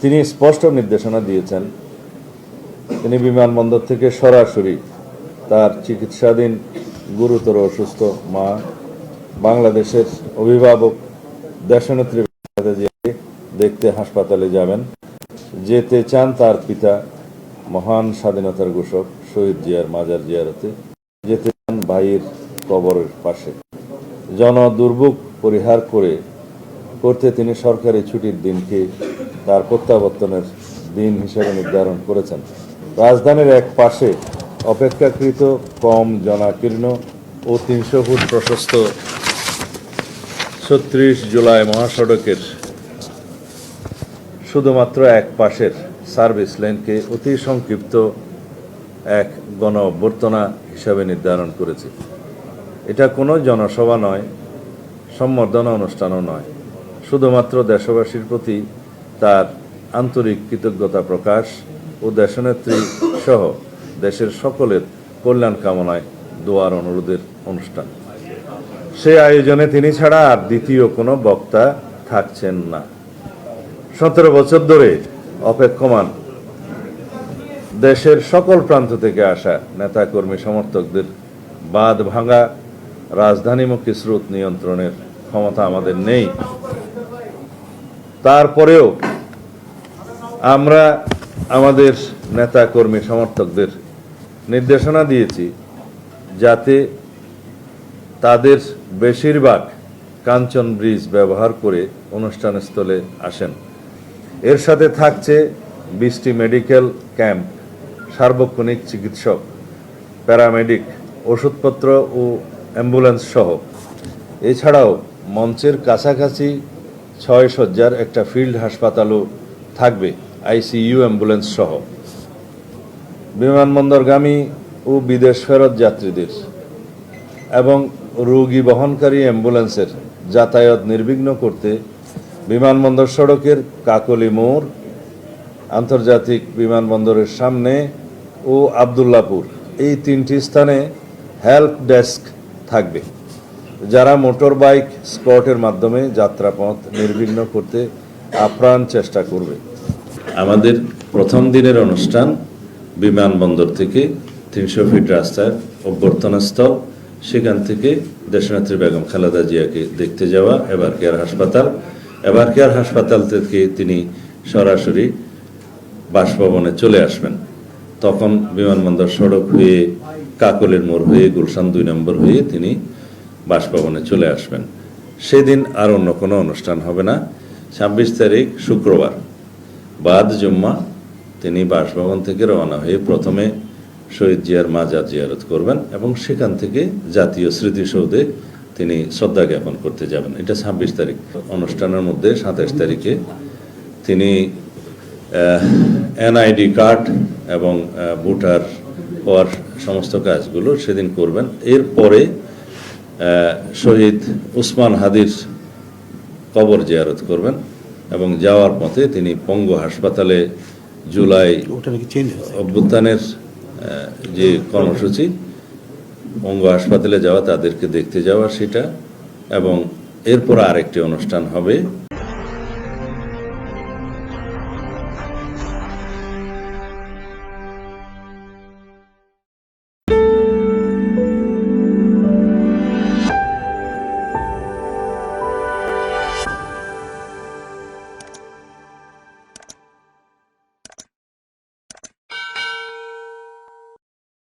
তিনি স্পষ্ট নির্দেশনা দিয়েছেন, তিনি বিমানবন্দর থেকে সরাসরি তার চিকিৎসাধীন গুরুতর অসুস্থ মা, বাংলাদেশের অভিভাবক দেশনেত্রী খালেদা জিয়াকে দেখতে হাসপাতালে যাবেন। যেতে চান তার পিতা মহান স্বাধীনতার ঘোষক শহীদ জিয়ার মাজার জিয়ারতে, যেতে চান ভাইয়ের কবরের পাশে। জনদুর্ভোগ পরিহার করতে তিনি সরকারি ছুটির দিনকে তার প্রত্যাবর্তনের দিন হিসেবে নির্ধারণ করেছেন। রাজধানীর এক পাশে অপেক্ষাকৃত কম জনাকীর্ণ ও ৩০০ ফুট প্রশস্ত ৩৬ জুলাই মহাসড়কের শুধুমাত্র এক পাশের সার্ভিস লেনকে অতি সংক্ষিপ্ত এক গণ অভ্যর্থনা হিসাবে নির্ধারণ করেছি। এটা কোনো জনসভা নয়, সম্বর্ধনা অনুষ্ঠানও নয়, শুধুমাত্র দেশবাসীর প্রতি তার আন্তরিক কৃতজ্ঞতা প্রকাশ ও দেশনেত্রী সহ দেশের সকলের কল্যাণ কামনায় দোয়ার অনুরোধের অনুষ্ঠান। সে আয়োজনে তিনি ছাড়া আর দ্বিতীয় কোনো বক্তা থাকছেন না। ১৭ বছর ধরে অপেক্ষমান দেশের সকল প্রান্ত থেকে আসা নেতাকর্মী সমর্থকদের বাঁধ ভাঙা রাজধানীমুখী স্রোত নিয়ন্ত্রণের ক্ষমতা আমাদের নেই। তারপরেও আমরা আমাদের নেতাকর্মী সমর্থকদের নির্দেশনা দিয়েছি যাতে তাদের বেশিরভাগ কাঞ্চন ব্রিজ ব্যবহার করে অনুষ্ঠানস্থলে আসেন। এর সাথে থাকছে 20টি মেডিকেল ক্যাম্প, সার্বক্ষণিক চিকিৎসক, প্যারামেডিক, ওষুধপত্র ও অ্যাম্বুলেন্স সহ। এছাড়াও মঞ্চের কাছাকাছি 6 শয্যার একটা ফিল্ড হাসপাতালও থাকবে, আইসিইউ, অ্যাম্বুলেন্স সহ। বিমানবন্দরগামী ও বিদেশ ফেরত যাত্রীদের এবং রোগী বহনকারী অ্যাম্বুলেন্সের যাতায়াত নির্বিঘ্ন করতে বিমানবন্দর সড়কের কাকলী মোড়, আন্তর্জাতিক বিমানবন্দরের সামনে ও আবদুল্লাপুর এই 3টি স্থানে হেল্প ডেস্ক থাকবে, যারা মোটর বাইক স্কটের মাধ্যমে যাত্রাপথ নির্বিঘ্ন করতে আপ্রাণ চেষ্টা করবে। আমাদের প্রথম দিনের অনুষ্ঠান বিমানবন্দর থেকে 300 ফিট রাস্তার অভ্যর্থনাস্থল, সেখান থেকে দেশনেত্রী বেগম খালেদা জিয়াকে দেখতে যাওয়া এভারকেয়ার হাসপাতাল, এভারকেয়ার হাসপাতাল থেকে তিনি সরাসরি বাসভবনে চলে আসবেন। তখন বিমানবন্দর সড়ক হয়ে কাকলের মোড় হয়ে গুলশান 2 নম্বর হয়ে তিনি বাসভবনে চলে আসবেন। সেদিন আর অন্য কোনো অনুষ্ঠান হবে না। 26 তারিখ শুক্রবার বাদ জুম্মা তিনি বাসভবন থেকে রওনা হয়ে প্রথমে শহীদ জিয়ার মাজার জিয়ারত করবেন এবং সেখান থেকে জাতীয় স্মৃতিসৌধে তিনি শ্রদ্ধা জ্ঞাপন করতে যাবেন। এটা 26 তারিখ। অনুষ্ঠানের মধ্যে 27 তারিখে তিনি এনআইডি কার্ড এবং ভোটার হওয়ার সমস্ত কাজগুলো সেদিন করবেন। এরপরে শহীদ উসমান হাদির কবর জিয়ারত করবেন এবং যাওয়ার পথে তিনি পঙ্গু হাসপাতালে জুলাই অভ্যুত্থানের যে কর্মসূচি, পঙ্গু হাসপাতালে যাওয়া, তাদেরকে দেখতে যাওয়া সেটা, এবং এরপর আরেকটি অনুষ্ঠান হবে